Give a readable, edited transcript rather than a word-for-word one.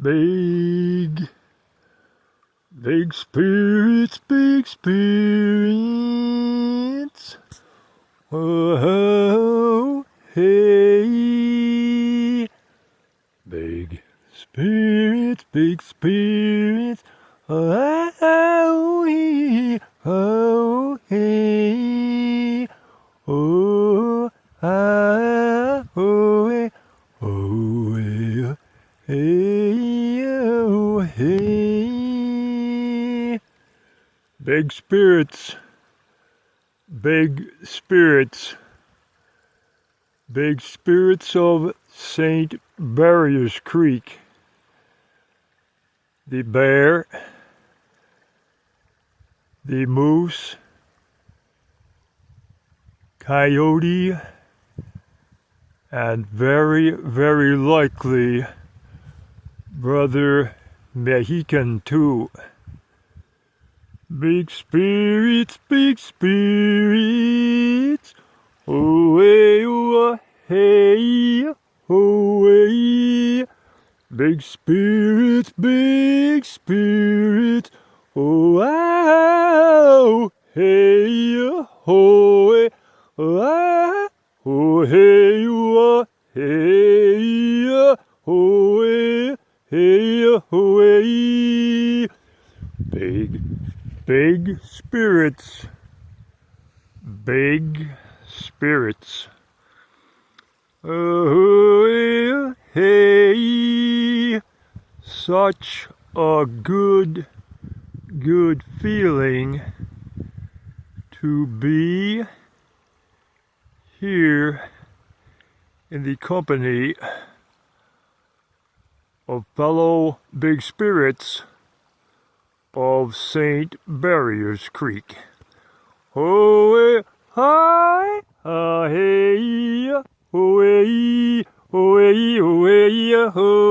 Big spirits, big spirits. Oh, hey. Big spirits, big spirits. Oh, hey. Oh, hey. Oh, ah, oh, hey. Oh, hey. Hey, oh, hey. Big spirits, big spirits, big spirits of St. Barriers Creek. The bear, the moose, coyote, and very, very likely Brother Mexican too. Big spirits, oh hey, oh hey, oh hey. Big spirits, oh wow, hey, oh hey, oh hey, oh hey, oh hey. Hey, oh, hey. Big spirits. Big spirits. Oh, hey. Such a good feeling to be here in the company of fellow big spirits of St. Barriers Creek. Oh, hi, hey, oh, hey, oh, hey, oh, hey, oh.